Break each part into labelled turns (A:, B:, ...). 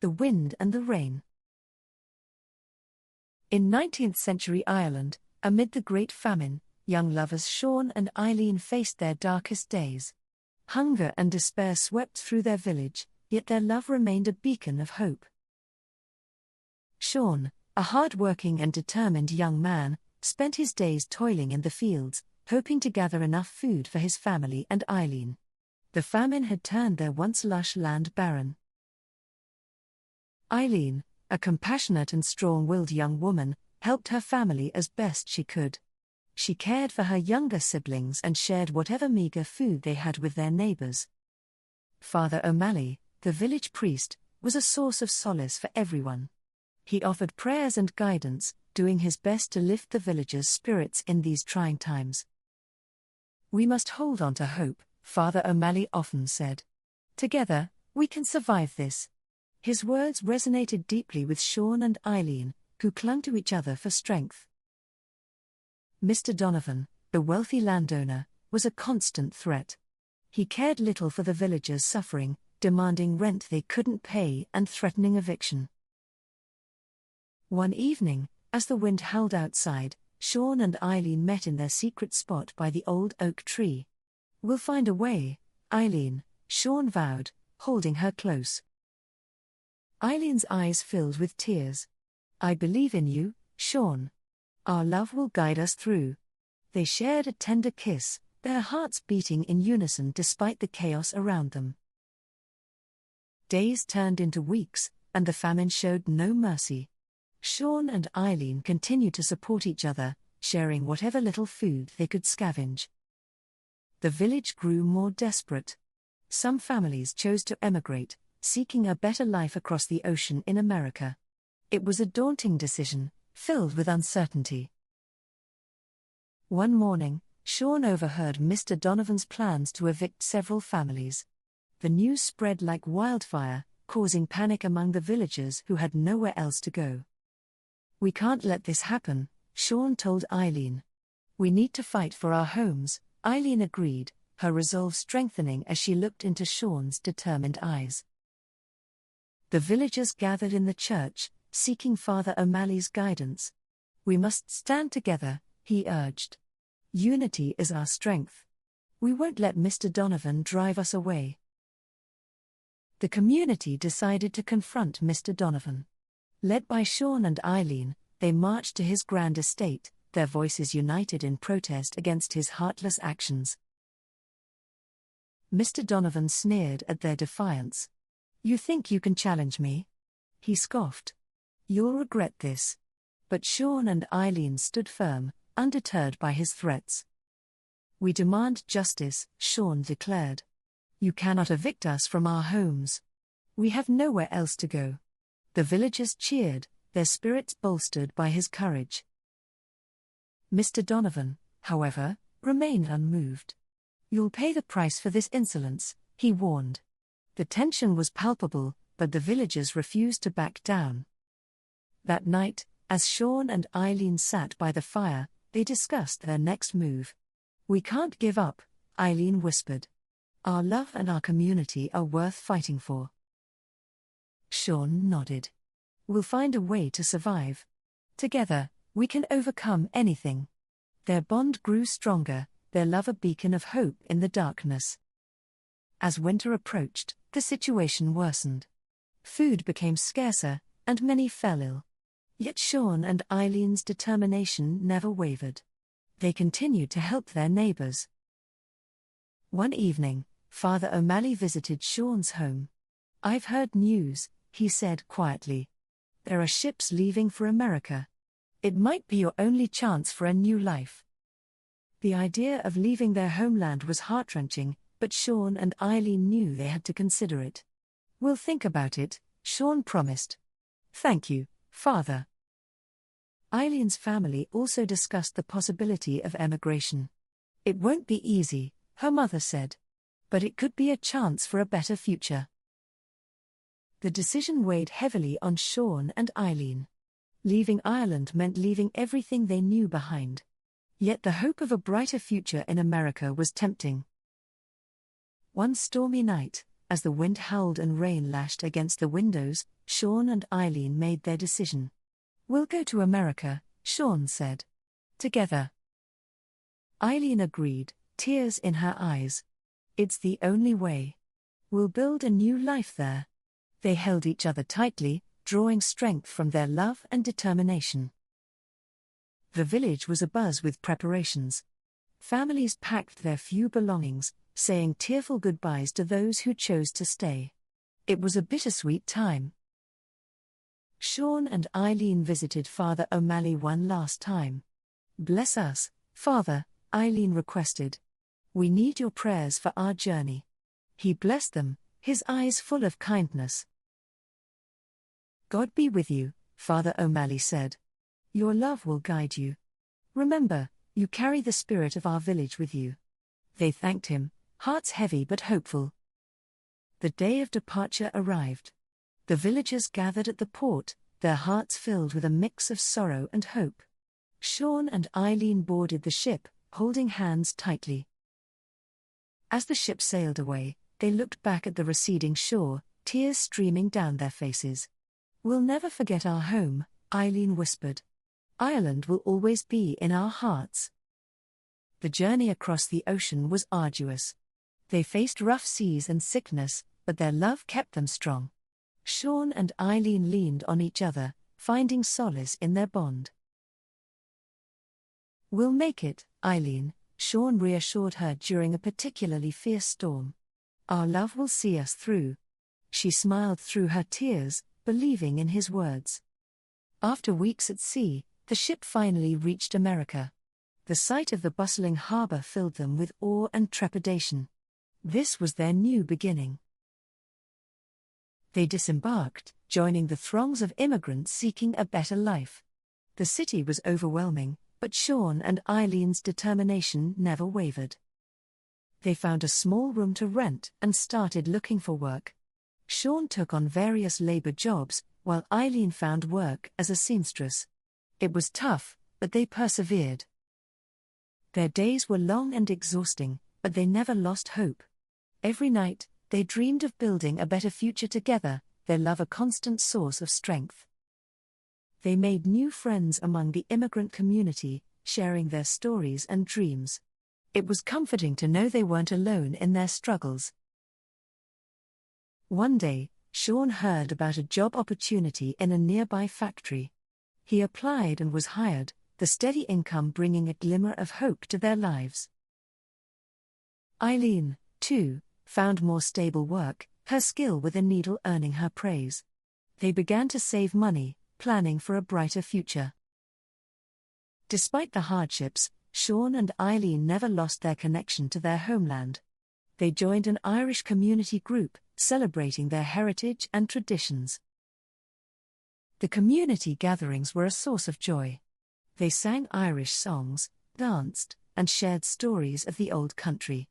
A: The Wind and the Rain. In 19th century Ireland, amid the Great Famine, young lovers Sean and Eileen faced their darkest days. Hunger and despair swept through their village, yet their love remained a beacon of hope. Sean, a hard-working and determined young man, spent his days toiling in the fields, hoping to gather enough food for his family and Eileen. The famine had turned their once lush land barren. Eileen, a compassionate and strong-willed young woman, helped her family as best she could. She cared for her younger siblings and shared whatever meager food they had with their neighbors. Father O'Malley, the village priest, was a source of solace for everyone. He offered prayers and guidance, doing his best to lift the villagers' spirits in these trying times. "We must hold on to hope," Father O'Malley often said. "Together, we can survive this." His words resonated deeply with Sean and Eileen, who clung to each other for strength. Mr. Donovan, the wealthy landowner, was a constant threat. He cared little for the villagers suffering, demanding rent they couldn't pay and threatening eviction. One evening, as the wind howled outside, Sean and Eileen met in their secret spot by the old oak tree. "We'll find a way, Eileen," Sean vowed, holding her close. Eileen's eyes filled with tears. "I believe in you, Sean. Our love will guide us through." They shared a tender kiss, their hearts beating in unison despite the chaos around them. Days turned into weeks, and the famine showed no mercy. Sean and Eileen continued to support each other, sharing whatever little food they could scavenge. The village grew more desperate. Some families chose to emigrate, seeking a better life across the ocean in America. It was a daunting decision, filled with uncertainty. One morning, Sean overheard Mr. Donovan's plans to evict several families. The news spread like wildfire, causing panic among the villagers who had nowhere else to go. "We can't let this happen," Sean told Eileen. "We need to fight for our homes," Eileen agreed, her resolve strengthening as she looked into Sean's determined eyes. The villagers gathered in the church, seeking Father O'Malley's guidance. "We must stand together," he urged. "Unity is our strength. We won't let Mr. Donovan drive us away." The community decided to confront Mr. Donovan. Led by Sean and Eileen, they marched to his grand estate, their voices united in protest against his heartless actions. Mr. Donovan sneered at their defiance. "You think you can challenge me?" he scoffed. "You'll regret this." But Sean and Eileen stood firm, undeterred by his threats. "We demand justice," Sean declared. "You cannot evict us from our homes. We have nowhere else to go." The villagers cheered, their spirits bolstered by his courage. Mr. Donovan, however, remained unmoved. "You'll pay the price for this insolence," he warned. The tension was palpable, but the villagers refused to back down. That night, as Sean and Eileen sat by the fire, they discussed their next move. "We can't give up," Eileen whispered. "Our love and our community are worth fighting for." Sean nodded. "We'll find a way to survive. Together, we can overcome anything." Their bond grew stronger, their love a beacon of hope in the darkness. As winter approached, the situation worsened. Food became scarcer, and many fell ill. Yet Sean and Eileen's determination never wavered. They continued to help their neighbors. One evening, Father O'Malley visited Sean's home. "I've heard news," he said quietly. "There are ships leaving for America. It might be your only chance for a new life." The idea of leaving their homeland was heart-wrenching, but Sean and Eileen knew they had to consider it. "We'll think about it," Sean promised. "Thank you, Father." Eileen's family also discussed the possibility of emigration. "It won't be easy," her mother said. "But it could be a chance for a better future." The decision weighed heavily on Sean and Eileen. Leaving Ireland meant leaving everything they knew behind. Yet the hope of a brighter future in America was tempting. One stormy night, As the wind howled and rain lashed against the windows, Sean and Eileen made their decision. "We'll go to America," Sean said. "Together." Eileen agreed, tears in her eyes. "It's the only way. We'll build a new life there." They held each other tightly, drawing strength from their love and determination. The village was abuzz with preparations. Families packed their few belongings, saying tearful goodbyes to those who chose to stay. It was a bittersweet time. Sean and Eileen visited Father O'Malley one last time. "Bless us, Father," Eileen requested. "We need your prayers for our journey." He blessed them, his eyes full of kindness. "God be with you," Father O'Malley said. "Your love will guide you. Remember, you carry the spirit of our village with you." They thanked him, hearts heavy but hopeful. The day of departure arrived. The villagers gathered at the port, their hearts filled with a mix of sorrow and hope. Sean and Eileen boarded the ship, holding hands tightly. As the ship sailed away, they looked back at the receding shore, tears streaming down their faces. "We'll never forget our home," Eileen whispered. "Ireland will always be in our hearts." The journey across the ocean was arduous. They faced rough seas and sickness, but their love kept them strong. Sean and Eileen leaned on each other, finding solace in their bond. "We'll make it, Eileen," Sean reassured her during a particularly fierce storm. "Our love will see us through." She smiled through her tears, believing in his words. After weeks at sea, the ship finally reached America. The sight of the bustling harbor filled them with awe and trepidation. This was their new beginning. They disembarked, joining the throngs of immigrants seeking a better life. The city was overwhelming, but Sean and Eileen's determination never wavered. They found a small room to rent and started looking for work. Sean took on various labor jobs, while Eileen found work as a seamstress. It was tough, but they persevered. Their days were long and exhausting, but they never lost hope. Every night, they dreamed of building a better future together, their love a constant source of strength. They made new friends among the immigrant community, sharing their stories and dreams. It was comforting to know they weren't alone in their struggles. One day, Sean heard about a job opportunity in a nearby factory. He applied and was hired, the steady income bringing a glimmer of hope to their lives. Eileen, too, found more stable work, her skill with a needle earning her praise. They began to save money, planning for a brighter future. Despite the hardships, Sean and Eileen never lost their connection to their homeland. They joined an Irish community group, celebrating their heritage and traditions. The community gatherings were a source of joy. They sang Irish songs, danced, and shared stories of the old country.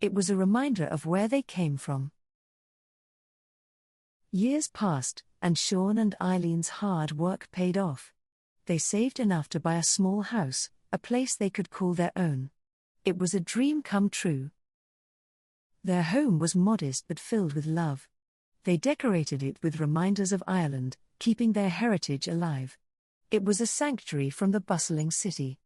A: It was a reminder of where they came from. Years passed, and Sean and Eileen's hard work paid off. They saved enough to buy a small house, a place they could call their own. It was a dream come true. Their home was modest but filled with love. They decorated it with reminders of Ireland, keeping their heritage alive. It was a sanctuary from the bustling city.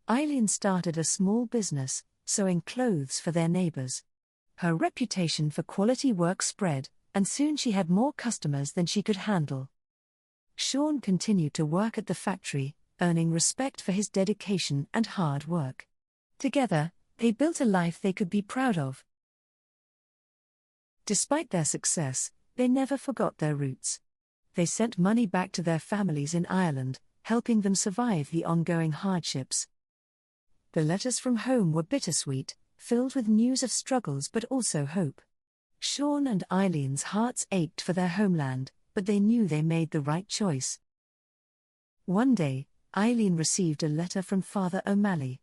A: Eileen started a small business, sewing clothes for their neighbors. Her reputation for quality work spread, and soon she had more customers than she could handle. Sean continued to work at the factory, earning respect for his dedication and hard work. Together, they built a life they could be proud of. Despite their success, they never forgot their roots. They sent money back to their families in Ireland, helping them survive the ongoing hardships. The letters from home were bittersweet, filled with news of struggles but also hope. Sean and Eileen's hearts ached for their homeland, but they knew they made the right choice. One day, Eileen received a letter from Father O'Malley.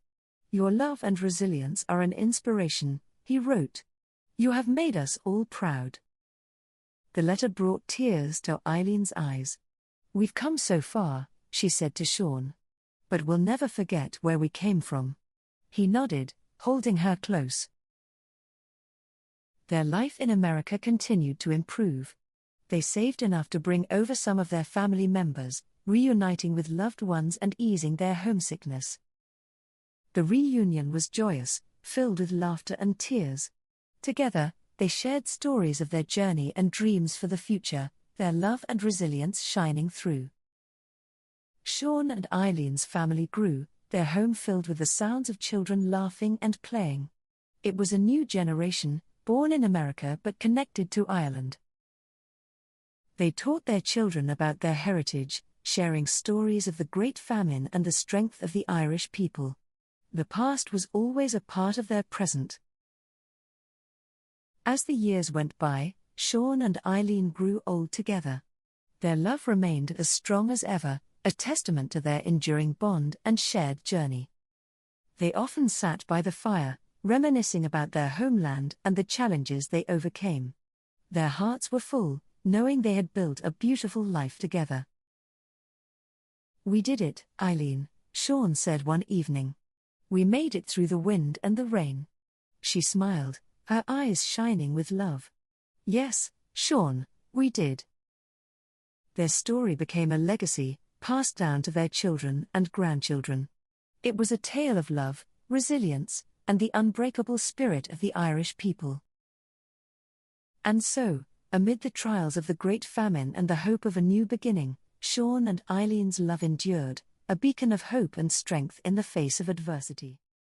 A: "Your love and resilience are an inspiration," he wrote. "You have made us all proud." The letter brought tears to Eileen's eyes. "We've come so far," she said to Sean. "But we'll never forget where we came from." He nodded, holding her close. Their life in America continued to improve. They saved enough to bring over some of their family members, reuniting with loved ones and easing their homesickness. The reunion was joyous, filled with laughter and tears. Together, they shared stories of their journey and dreams for the future, their love and resilience shining through. Sean and Eileen's family grew, their home filled with the sounds of children laughing and playing. It was a new generation, born in America but connected to Ireland. They taught their children about their heritage, sharing stories of the Great Famine and the strength of the Irish people. The past was always a part of their present. As the years went by, Sean and Eileen grew old together. Their love remained as strong as ever, a testament to their enduring bond and shared journey. They often sat by the fire, reminiscing about their homeland and the challenges they overcame. Their hearts were full, knowing they had built a beautiful life together. "We did it, Eileen," Sean said one evening. "We made it through the wind and the rain." She smiled, her eyes shining with love. "Yes, Sean, we did." Their story became a legacy, passed down to their children and grandchildren. It was a tale of love, resilience, and the unbreakable spirit of the Irish people. And so, amid the trials of the Great Famine and the hope of a new beginning, Sean and Eileen's love endured, a beacon of hope and strength in the face of adversity.